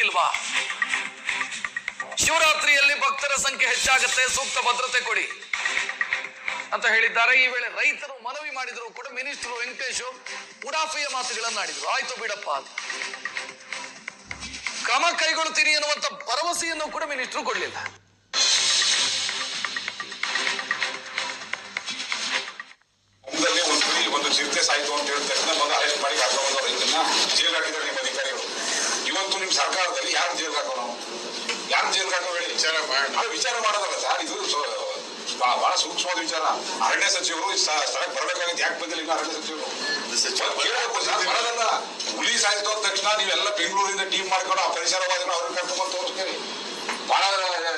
ಇಲ್ವಾ? ಶಿವರಾತ್ರಿಯಲ್ಲಿ ಭಕ್ತರ ಸಂಖ್ಯೆ ಹೆಚ್ಚಾಗುತ್ತೆ, ಸೂಕ್ತ ಭದ್ರತೆ ಕೊಡಿ ಅಂತ ಹೇಳಿದ್ದಾರೆ. ಈ ವೇಳೆ ರೈತರು ಮನವಿ ಮಾಡಿದ್ರು ಕೂಡ ಮಿನಿಸ್ಟರ್ ವೆಂಕಟೇಶ್ ಉಡಾಫೆಯ ಮಾತುಗಳನ್ನಾಡಿದ್ರು. ಆಯ್ತು ಬಿಡಪ್ಪ, ಕ್ರಮ ಕೈಗೊಳ್ತೀನಿ ಎನ್ನುವಂತ ಭರವಸೆಯನ್ನು ಕೂಡ ಮಿನಿಸ್ಟರ್ ಕೊಡಲಿಲ್ಲ. ಒಂದು ಚಿರತೆ ಸಾಯ್ತು ಅಂತ ಹೇಳಿದ ತಕ್ಷಣ ಬಂದು ಅರೆಸ್ಟ್ ಮಾಡಿ ಹಾಕೋದು, ರೈತನ್ನ ಜೈಲ್ ಹಾಕಿದ್ದಾರೆ ನಿಮ್ಮ ಅಧಿಕಾರಿಗಳು. ಇವತ್ತು ನಿಮ್ ಸರ್ಕಾರದಲ್ಲಿ ಯಾರು ಜೈಲ್ ಹಾಕೋನು, ಯಾರು ಜೈಲ್ ಹಾಕೋ ಹೇಳಿ ವಿಚಾರ ಮಾಡೋದಲ್ಲ ಸರ್. ಇದು ಬಹಳ ಸೂಕ್ಷ್ಮವಾದ ವಿಚಾರ. ಅರಣ್ಯ ಸಚಿವರು ಸ್ಥಳಕ್ಕೆ ಬರಬೇಕಾಗುತ್ತೆ, ಯಾಕೆ ಬಂದಿಲ್ಲ ಇನ್ನು ಅರಣ್ಯ ಸಚಿವರು? ಬರೋದಲ್ಲ, ಹುಲಿ ಸಾಯ್ತು ಅಂದ ತಕ್ಷಣ ನೀವೆಲ್ಲ ಬೆಂಗಳೂರಿಂದ ಟೀಮ್ ಮಾಡ್ಕೊಂಡು ಆ ಪರಿಸರವಾದಿಗಳು ಅವ್ರನ್ನ ಕರ್ಕೊಂಡ್ಬಂದು ತೋರಿಸ್ತೀರಿ. ಬಹಳ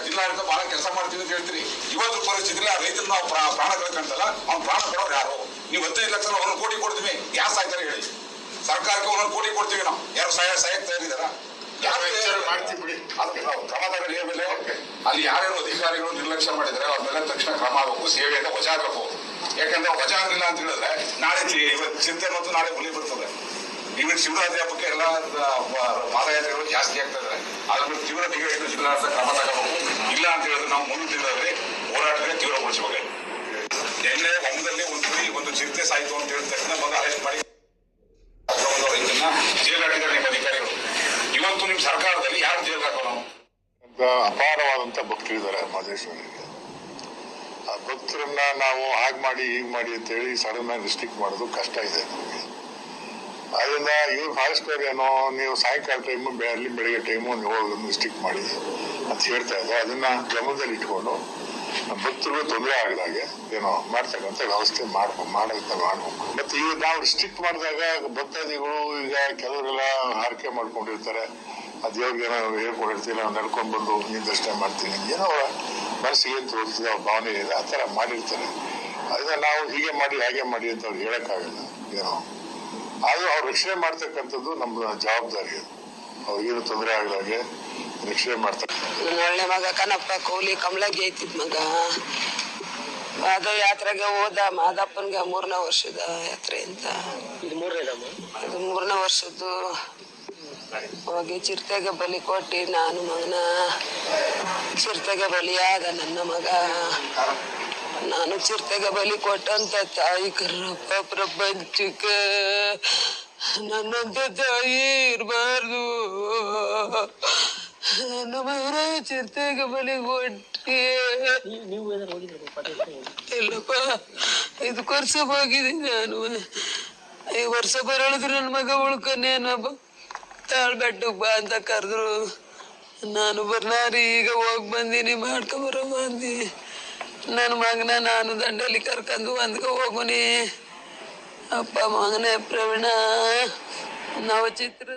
ಜಿಲ್ಲಾಡಳಿತ ಬಹಳ ಕೆಲಸ ಮಾಡ್ತೀವಿ ಅಂತ ಹೇಳ್ತೀರಿ. ಇವತ್ತು ಪರಿಸ್ಥಿತಿಯಲ್ಲಿ ಆ ರೈತರು ನಾವು ಪ್ರಾಣ ಕಳ್ಕೊಂತಲ್ಲ, ಅವ್ನು ಪ್ರಾಣ ಕೊಡೋರು ಯಾರು? ನೀವು 15 ಲಕ್ಷ 1 ಕೋಟಿ ಕೊಡ್ತೀವಿ, ಯಾರು ಸಾಯ್ತಾರೆ ಹೇಳಿ? ಸರ್ಕಾರಕ್ಕೆ 1 ಕೋಟಿ ಕೊಡ್ತೀವಿ, ನಾವು ಯಾರು ಸಾಯಕ್ ತಯಾರಿದಾರ? ಮಾಡ್ತೀವಿ ಬಿಡಿ, ನಾವು ಕ್ರಮ ತಗೊಳ್ಳಿ. ಆಮೇಲೆ ಅಲ್ಲಿ ಯಾರ್ಯಾರು ಅಧಿಕಾರಿಗಳು ನಿರ್ಲಕ್ಷ್ಯ ಮಾಡಿದ್ರೆ ಅವ್ರ ಮೇಲೆ ತಕ್ಷಣ ಕ್ರಮ ಆಗಬೇಕು, ಸೇವೆಯಿಂದ ವಜಾ ಆಗಬೇಕು. ಯಾಕಂದ್ರೆ ವಜಾ ಆಗಲಿಲ್ಲ ಅಂತ ಹೇಳಿದ್ರೆ ನಾಳೆ ಚಿಂತೆ ಮತ್ತು ನಾಳೆ ಹುಲಿ ಬರ್ತದೆ. ಇವತ್ತು ಶಿವರಾತ್ರಿ ಹಬ್ಬಕ್ಕೆ ಎಲ್ಲ ಪಾದಯಾತ್ರೆಗಳು ಜಾಸ್ತಿ ಆಗ್ತಾ ಇದ್ದಾರೆ. ಅದ್ರ ತೀವ್ರ ನಿಗಾ ಇಟ್ಟು ಜಿಲ್ಲಾಡಳಿತ ಕ್ರಮ ತಗೋಬೇಕು. ಇಲ್ಲ ಅಂತ ಹೇಳಿದ್ರೆ ನಾವು ಮುಂದಿನ ದಿನದಲ್ಲಿ ಹೋರಾಟಕ್ಕೆ ತೀವ್ರಗೊಳಿಸಬೇಕು. ನಿನ್ನೆ ಹೊಂಗದಲ್ಲಿ ಒಂದು ಚಿರತೆ ಸಾಯ್ತು ಅಂತ ಹೇಳಿದ ತಕ್ಷಣ ಬಂದು ಅರೆಸ್ಟ್ ಮಾಡಿ ರೈತನ್ನ ಜೈಲ್ ಹಾಕಿದ್ದಾರೆ ನಿಮ್ಮ ಅಧಿಕಾರಿಗಳು. ಇವತ್ತು ನಿಮ್ ಸರ್ಕಾರದಲ್ಲಿ ಯಾರು ಜೈಲ್ ಹಾಕೋನು? ಅಪಾರವಾದಂತ ಭಕ್ತರಿದ್ದಾರೆ ಮಹದೇಶ್ವರಿಗೆ. ಆ ಭಕ್ತರನ್ನ ನಾವು ಹಾಗೆ ಮಾಡಿ ಹೀಗೆ ಮಾಡಿ ಅಂತ ಹೇಳಿ ಸಡನ್ ಆಗಿ ರಿಸ್ಟ್ರಿಕ್ಟ್ ಮಾಡೋದು ಕಷ್ಟ ಇದೆ ನಮಗೆ. ಅದರಿಂದ ಇವ್ರು ಫಾರೆಸ್ಟರ್ ಏನೋ ನೀವು ಸಾಯಂಕಾಲ ಟೈಮು ಅಲ್ಲಿ ಬೆಳಿಗ್ಗೆ ಟೈಮು ನೀವು ರಿಸ್ಟ್ರಿಕ್ಟ್ ಮಾಡಿ ಅಂತ ಹೇಳ್ತಾ ಇದ್ದಾರೆ. ಅದನ್ನ ಗಮನದಲ್ಲಿ ಇಟ್ಕೊಂಡು ಭಕ್ತರಿಗೂ ತೊಂದರೆ ಆಗದಾಗೆ ಏನೋ ಮಾಡ್ತಕ್ಕಂಥ ವ್ಯವಸ್ಥೆ ಮಾಡ್ಬೇಕು. ಮತ್ತೆ ಈಗ ನಾವು ರಿಸ್ಟ್ರಿಕ್ಟ್ ಮಾಡಿದಾಗ ಭಕ್ತಾದಿಗಳು ಈಗ ಕೆಲವರೆಲ್ಲ ಹಾರಿಕೆ ಮಾಡ್ಕೊಂಡಿರ್ತಾರೆ. ದೇವ್ರಿಗೆ ನಾವು ಹೇಳ್ಕೊಂಡಿರ್ತೀವಿ, ನಾವು ನಡ್ಕೊಂಡು ಬಂದು ನೀನು ದರ್ಶನ ಮಾಡ್ತೀನಿ, ಏನೋ ಮನಸ್ಸಿಗೆ ಏನು ತೋರಿಸಿದ ಭಾವನೆ ಇದೆ, ಆ ಥರ ಮಾಡಿರ್ತಾರೆ. ಅದನ್ನ ನಾವು ಹೀಗೆ ಮಾಡಿ ಹಾಗೆ ಮಾಡಿ ಅಂತ ಅವ್ರು ಹೇಳಕ್ಕಾಗಲ್ಲ. ಏನೋ ಅದು ಅವ್ರು ರಕ್ಷಣೆ ಮಾಡ್ತಕ್ಕಂಥದ್ದು ನಮ್ಮ ಜವಾಬ್ದಾರಿ. ಅವ್ರಿಗೇನು ತೊಂದರೆ ಆಗದಾಗೆ ರಕ್ಷಣೆ ಮಾಡ್ತಾರೆ. ಒಳ್ಳೆ ಮಗ ಕನಪ್ಪ ಕೋಲಿ ಕಮಲಗಿ ಐತಿದ್ ಮಗ. ಅದು ಯಾತ್ರೆಗೆ ಹೋದ ಮಾದಪ್ಪನ್ಗೆ 3ನೇ ವರ್ಷದ ಯಾತ್ರೆ ಅಂತ. ಇದು 3ನೇ ವರ್ಷದ್ದು. ಹೋಗಿ ಚಿರತೆಗೆ ಬಲಿ ಕೊಟ್ಟಿ ನಾನು ಮಗನ ಚಿರತೆಗೆ ಬಲಿಯಾದ ನನ್ನ ಮಗ. ನಾನು ಚಿರತೆಗೆ ಬಲಿ ಕೊಟ್ಟಂತ ತಾಯಿ ಕರ್ರಪ್ಪ ಪ್ರಪಂಚಕ್ಕೆ ನನ್ನಂತ ತಾಯಿ ಇರಬಾರ್ದು. ನನ್ನ ಮಗನ ಚಿರತೆಗೆ ಬಲಿ ಕೊಟ್ಟಿ. ಇಲ್ಲಪ್ಪ, 5 ವರ್ಷ ಹೋಗಿದ್ದೀನಿ ನಾನು. 5 ವರ್ಷ ಬರಳಿದ್ರು ನನ್ನ ಮಗ ಉಳ್ಕೊನೇನಪ್ಪ. ತಾಳ್ಬೆಟ್ಟಕ್ಕೆ ಬಾ ಅಂತ ಕರೆದ್ರು. ನಾನು ಬರ್ನಾರಿ ಈಗ ಹೋಗಿ ಬಂದೀನಿ, ಮಾಡ್ಕೊಂಬರೋ ಬಂದಿ. ನನ್ನ ಮಗನ ನಾನು ದಂಡಲ್ಲಿ ಕರ್ಕೊಂಡು ಒಂದ್ಗೆ ಹೋಗುನಿ. ಅಪ್ಪ ಮಗನೇ ಪ್ರವೀಣ ನವಚಿತ್ರ